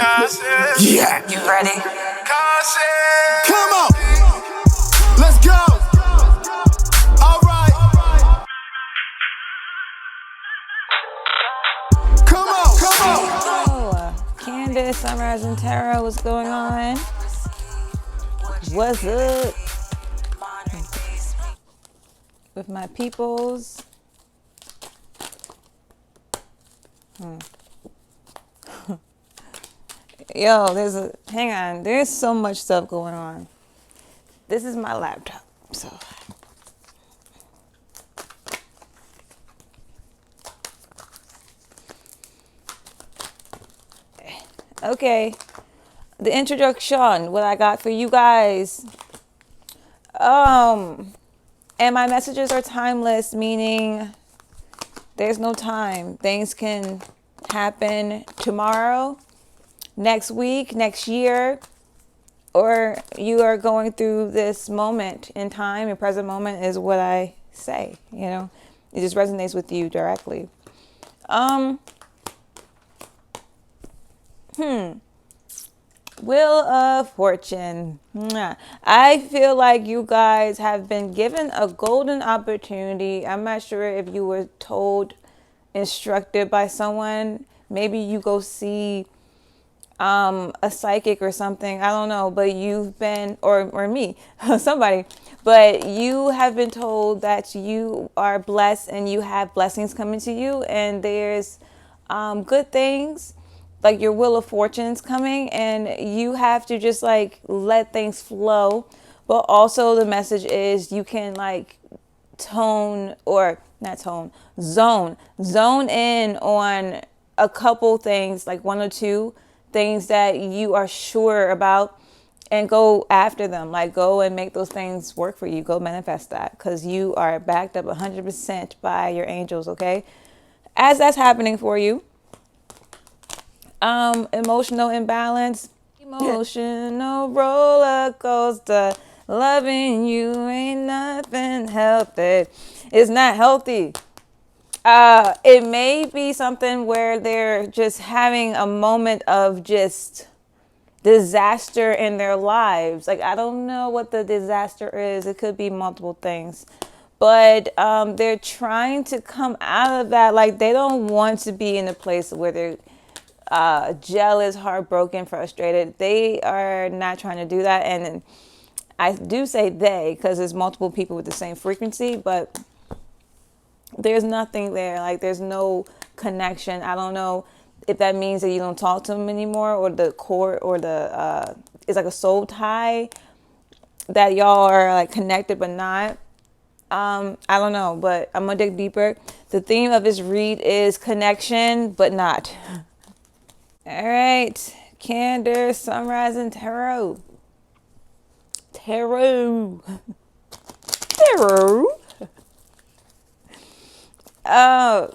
Yeah. You ready? Come on. Let's go. All right. Come on. Come on. Oh, Candace, Sunrise, and Tara, what's going on? What's up with my peoples? Yo, hang on, there's so much stuff going on. This is my laptop, so. Okay, the introduction, what I got for you guys. And my messages are timeless, meaning there's no time. Things can happen tomorrow, next week, next year, or you are going through this moment in time. Your present moment is what I say, it just resonates with you directly. Wheel of Fortune. I feel like you guys have been given a golden opportunity. I'm not sure if you were told, instructed by someone. Maybe you go see a psychic or something. I don't know, but you've been, or me, somebody, but you have been told that you are blessed and you have blessings coming to you, and there's good things. Like your wheel of fortune's coming, and you have to just like let things flow. But also the message is you can like zone in on a couple things, like one or two things that you are sure about, and go after them. Like go and make those things work for you. Go manifest that, because you are backed up 100% by your angels. Okay, as that's happening for you. Emotional imbalance, emotional roller coaster. Loving you ain't nothing healthy. It's not healthy. It may be something where they're just having a moment of just disaster in their lives. Like, I don't know what the disaster is. It could be multiple things. But they're trying to come out of that. Like, they don't want to be in a place where they're jealous, heartbroken, frustrated. They are not trying to do that. And I do say they because there's multiple people with the same frequency, but there's nothing there. Like there's no connection. I don't know if that means that you don't talk to them anymore, or the core, or the it's like a soul tie that y'all are like connected but not. I don't know, but I'm gonna dig deeper. The theme of this read is connection but not. All right, Candace, Sunrise, and Tarot. Oh,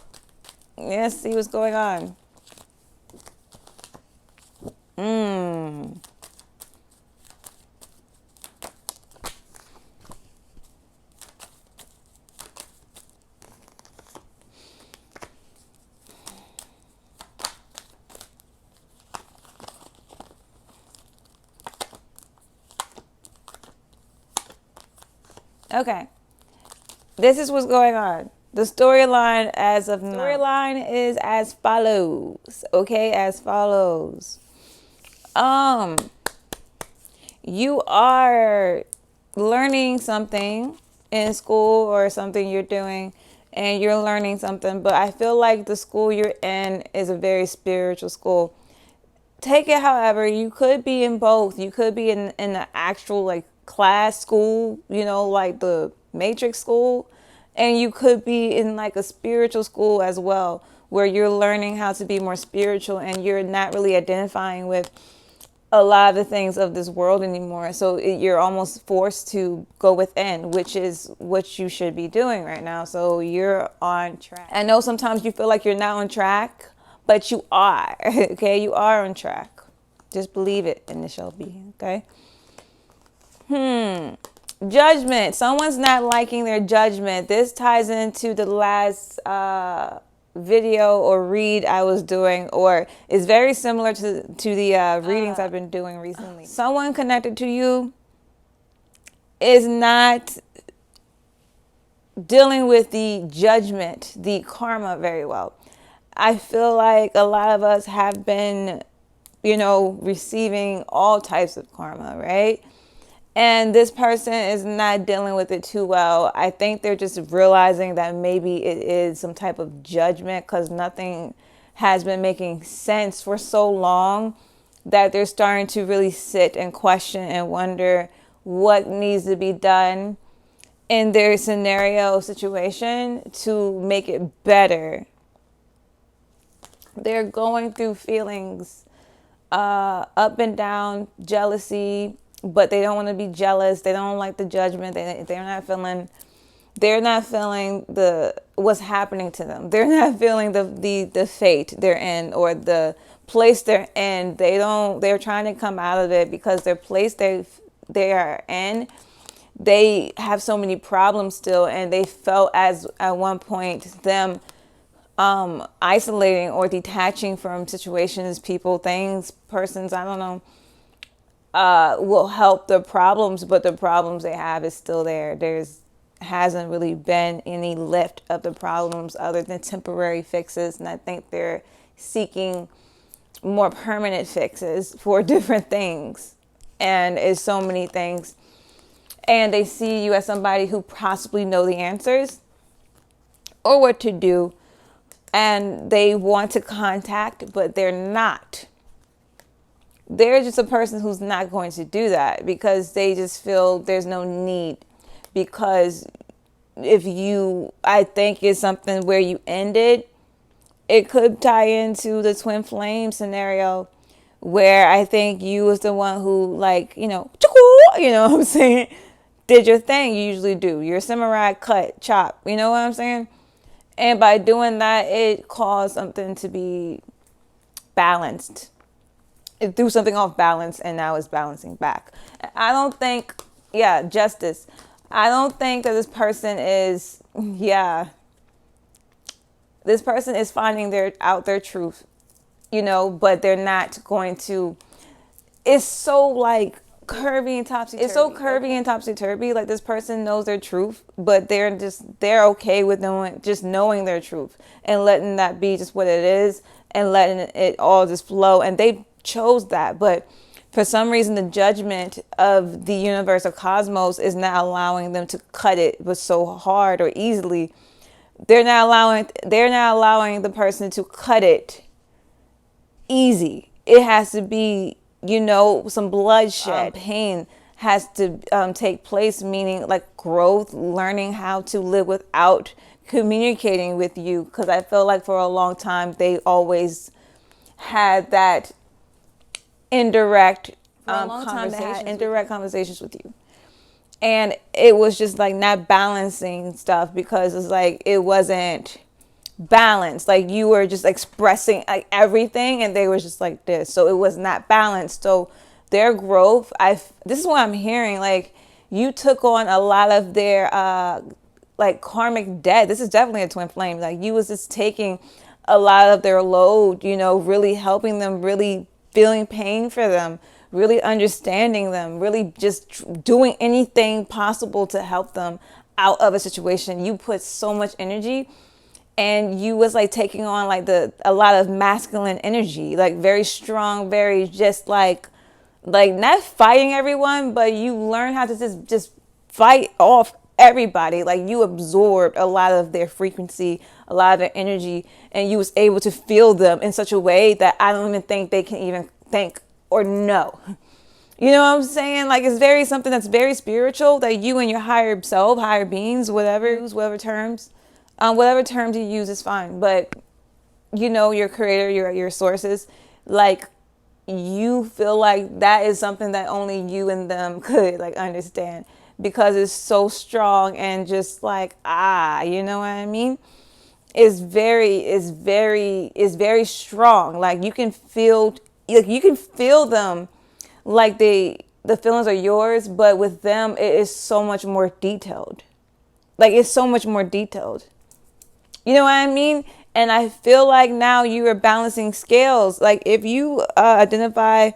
let's see what's going on. Okay, this is what's going on. The storyline as of now. Storyline is as follows. Okay, as follows. You are learning something in school or something you're doing, and you're learning something, but I feel like the school you're in is a very spiritual school. Take it however, you could be in both. You could be in the actual like class school, like the matrix school, and you could be in like a spiritual school as well, where you're learning how to be more spiritual and you're not really identifying with a lot of the things of this world anymore. So you're almost forced to go within, which is what you should be doing right now. So you're on track. I know sometimes you feel like you're not on track, but you are. Okay, you are on track. Just believe it and it shall be. Okay. Judgment. Someone's not liking their judgment. This ties into the last video or read I was doing, or is very similar to the readings I've been doing recently. Someone connected to you is not dealing with the judgment, the karma very well. I feel like a lot of us have been, receiving all types of karma, right? And this person is not dealing with it too well. I think they're just realizing that maybe it is some type of judgment because nothing has been making sense for so long that they're starting to really sit and question and wonder what needs to be done in their scenario situation to make it better. They're going through feelings up and down, jealousy, but they don't want to be jealous. They don't like the judgment. They're not feeling the what's happening to them. They're not feeling the fate they're in or the place they're in. They're trying to come out of it because their place they are in, they have so many problems still, and they felt as at one point them isolating or detaching from situations, people, things, persons, I don't know, will help the problems, but the problems they have is still there. Hasn't really been any lift of the problems other than temporary fixes, and I think they're seeking more permanent fixes for different things, and it's so many things. And they see you as somebody who possibly know the answers or what to do, and they want to contact, but they're not. They're just a person who's not going to do that because they just feel there's no need. Because I think it's something where you ended, it could tie into the twin flame scenario where I think you was the one who, what I'm saying, did your thing you usually do. Your samurai cut, chop, you know what I'm saying? And by doing that, it caused something to be balanced. It threw something off balance, and now it's balancing back. I don't think, justice. I don't think that this person is finding out their truth, but they're not going to. It's so curvy and topsy-turvy. It's so curvy and topsy-turvy. Like, this person knows their truth, but they're okay with knowing their truth and letting that be just what it is and letting it all just flow. And they chose that, but for some reason the judgment of the universe or cosmos is not allowing them to cut it but so hard or easily. They're not allowing the person to cut it easy. It has to be, some bloodshed. Pain has to take place, meaning like growth, learning how to live without communicating with you. Because I feel like for a long time they always had that indirect conversations with you, and it was just not balancing stuff because it's it wasn't balanced. You were just expressing everything, and they were just like this, so it was not balanced. So their growth, this is what I'm hearing, you took on a lot of their karmic debt. This is definitely a twin flame. You was just taking a lot of their load, really helping them, really feeling pain for them, really understanding them, really just doing anything possible to help them out of a situation. You put so much energy, and you was taking on a lot of masculine energy, very strong, very just not fighting everyone, but you learn how to just fight off everybody. You absorbed a lot of their frequency, a lot of their energy, and you was able to feel them in such a way that I don't even think they can even think or know. You know what I'm saying? It's something that's very spiritual, that you and your higher self, higher beings, whatever terms you use is fine. But your creator, your sources, you feel that is something that only you and them could understand, because it's so strong and just you know what I mean? It's very strong. You can feel them, the feelings are yours, but with them it is so much more detailed. It's so much more detailed. You know what I mean? And I feel like now you are balancing scales. Like if you identify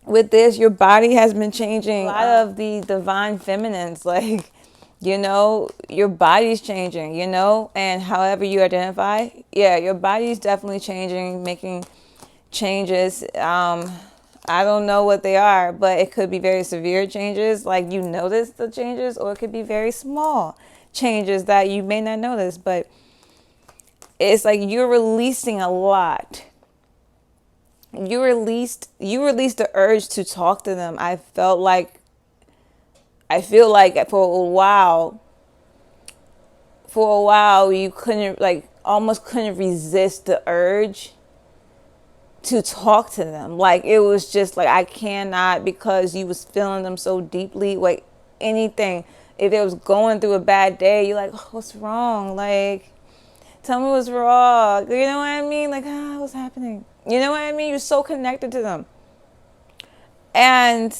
with this, your body has been changing. A lot of the divine feminines, like, you know, your body's changing, you know, and however you identify, yeah, your body's definitely changing, making changes. I don't know what they are, but it could be very severe changes, like you notice the changes, or it could be very small changes that you may not notice, but it's like you're releasing a lot. You released the urge to talk to them. I feel like for a while you couldn't, like, almost couldn't resist the urge to talk to them. Like it was just like, I cannot, because you was feeling them so deeply. Like anything, if it was going through a bad day, you're like, oh, what's wrong? Like, tell me what's wrong. You know what I mean? Like, what's happening? You know what I mean? You're so connected to them. And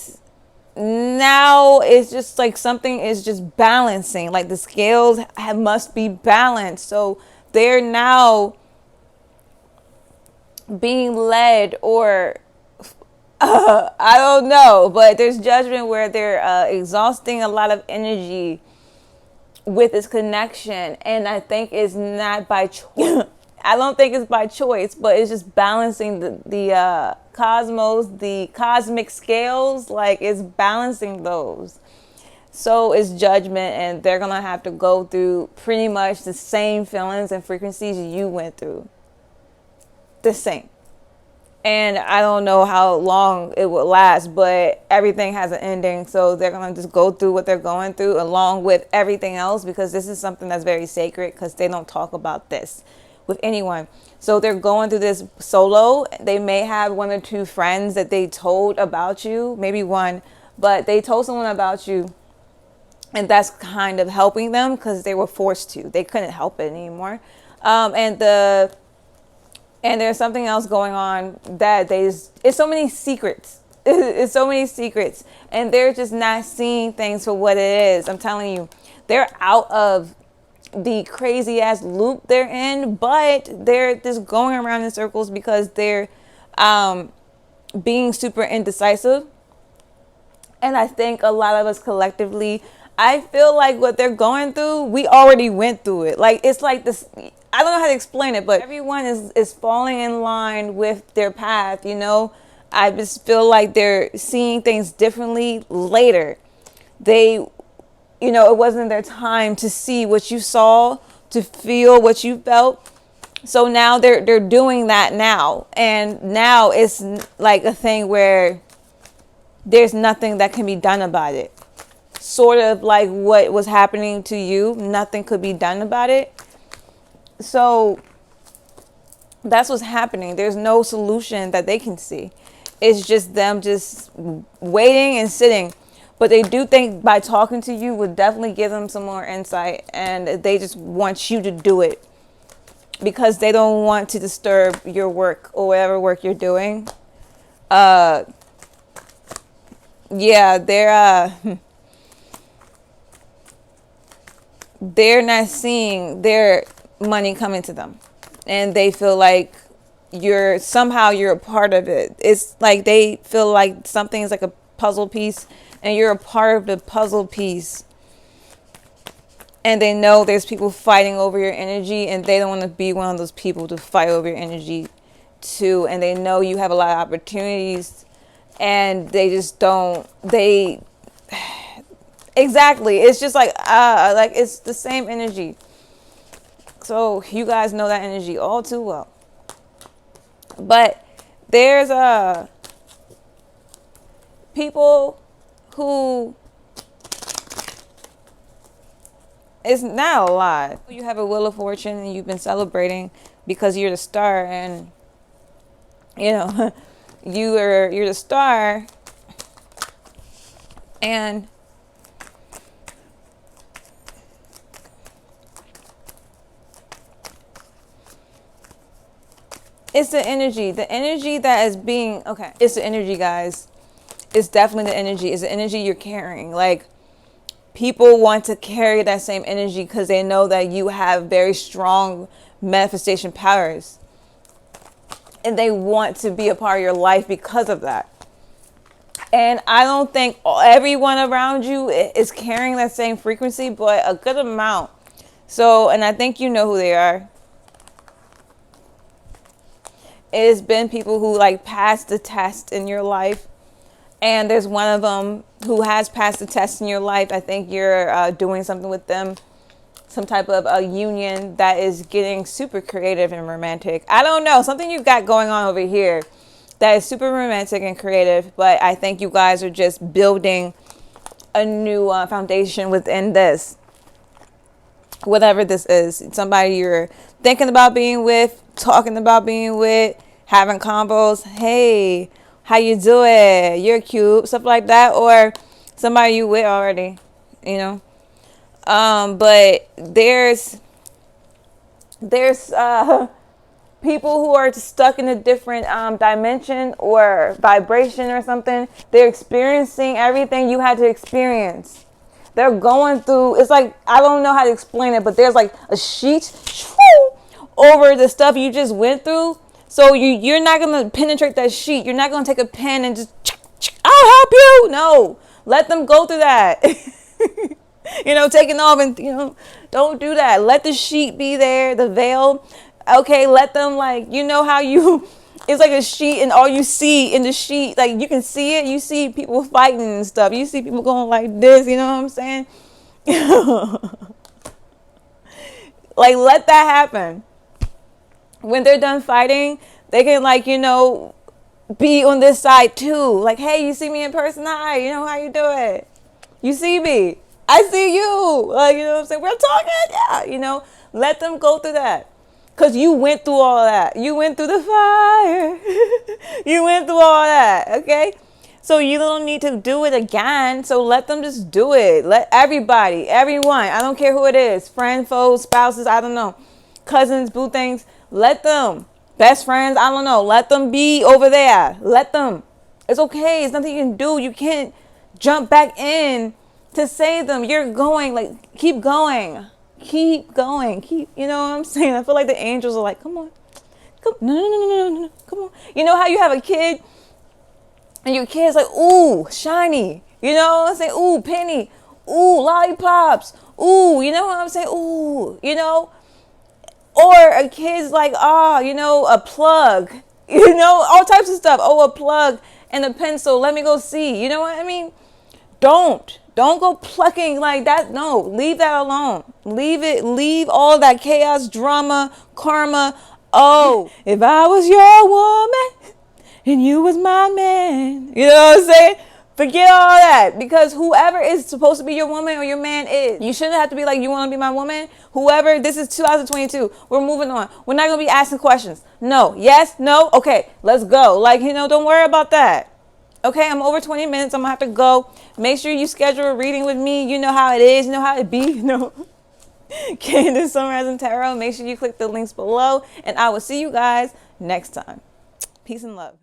now it's just like something is just balancing. Like the scales must be balanced. So they're now being led, or I don't know, but there's judgment where they're exhausting a lot of energy with this connection. And I think it's not by choice. I don't think it's by choice, but it's just balancing the cosmos, the cosmic scales. Like it's balancing those. So it's judgment, and they're going to have to go through pretty much the same feelings and frequencies you went through. The same. And I don't know how long it will last, but everything has an ending. So they're going to just go through what they're going through along with everything else, because this is something that's very sacred, because they don't talk about this with anyone. So they're going through this solo. They may have one or two friends that they told about you, maybe one, but they told someone about you, and that's kind of helping them because they were forced to. They couldn't help it anymore. And there's something else going on that it's so many secrets. It's so many secrets, and they're just not seeing things for what it is. I'm telling you, they're out of the crazy ass loop they're in, but they're just going around in circles because they're being super indecisive. And I think a lot of us collectively, I feel like what they're going through, we already went through it. Like it's like this, I don't know how to explain it, but everyone is falling in line with their path, you know. I just feel like they're seeing things differently later. You know, it wasn't their time to see what you saw, to feel what you felt. So now they're doing that now. And now it's like a thing where there's nothing that can be done about it. Sort of like what was happening to you, nothing could be done about it. So that's what's happening. There's no solution that they can see. It's just them just waiting and sitting. But they do think by talking to you would definitely give them some more insight, and they just want you to do it because they don't want to disturb your work or whatever work you're doing. Yeah, they're not seeing their money coming to them, and they feel like you're a part of it. It's like they feel like something is like a puzzle piece, and you're a part of the puzzle piece. And they know there's people fighting over your energy, and they don't want to be one of those people to fight over your energy too. And they know you have a lot of opportunities, and they just don't. Exactly. It's just like it's the same energy. So you guys know that energy all too well. But there's people who, it's not a lot. You have a wheel of fortune and you've been celebrating because you're the star, and you know you're the star, and it's the energy that is being, okay, it's the energy, guys. It's definitely the energy. It's the energy you're carrying. Like, people want to carry that same energy because they know that you have very strong manifestation powers. And they want to be a part of your life because of that. And I don't think everyone around you is carrying that same frequency, but a good amount. So, and I think you know who they are. It's been people who like passed the test in your life. And there's one of them who has passed the test in your life. I think you're doing something with them. Some type of a union that is getting super creative and romantic. I don't know. Something you've got going on over here that is super romantic and creative. But I think you guys are just building a new foundation within this. Whatever this is. Somebody you're thinking about being with, talking about being with, having combos. Hey, how you doing? You're cute. Stuff like that. Or somebody you with already, you know. But there's people who are stuck in a different dimension or vibration or something. They're experiencing everything you had to experience. They're going through, it's like, I don't know how to explain it, but there's like a sheet over the stuff you just went through. So you're not going to penetrate that sheet. You're not going to take a pen and just, I'll help you. No, let them go through that. You know, taking off and, you know, don't do that. Let the sheet be there, the veil. Okay, let them, like, you know how you, it's like a sheet and all you see in the sheet, like, you can see it. You see people fighting and stuff. You see people going like this, you know what I'm saying? Like, let that happen. When they're done fighting, they can, like, you know, be on this side too. Like, hey, you see me in person? Hi, you know, how you doing? You see me? I see you. Like, you know what I'm saying? We're talking. Yeah. You know, let them go through that. Because you went through all that. You went through the fire. You went through all that. Okay? So you don't need to do it again. So let them just do it. Let everybody, everyone, I don't care who it is, friends, foes, spouses, I don't know, cousins, boo things, let them, best friends, I don't know, let them be over there. Let them. It's okay. It's nothing you can do. You can't jump back in to save them. You're going, like, keep going. Keep going. Keep, you know what I'm saying? I feel like the angels are like, come on. Come, no, come on. You know how you have a kid and your kid's like, ooh, shiny. You know what I'm saying? Ooh, penny. Ooh, lollipops. Ooh, you know what I'm saying? Ooh, you know? Or a kid's like, you know, a plug. You know, all types of stuff. Oh, a plug and a pencil. Let me go see. You know what I mean? Don't go plucking like that. No, leave that alone. Leave it. Leave all that chaos, drama, karma. Oh, if I was your woman and you was my man. You know what I'm saying? Forget all that, because whoever is supposed to be your woman or your man is. You shouldn't have to be like, you want to be my woman? Whoever, this is 2022. We're moving on. We're not going to be asking questions. No. Yes. No. Okay. Let's go. Like, you know, don't worry about that. Okay, I'm over 20 minutes. I'm going to have to go. Make sure you schedule a reading with me. You know how it is. You know how it be. You know. Candace Sunrise and Tarot. Make sure you click the links below. And I will see you guys next time. Peace and love.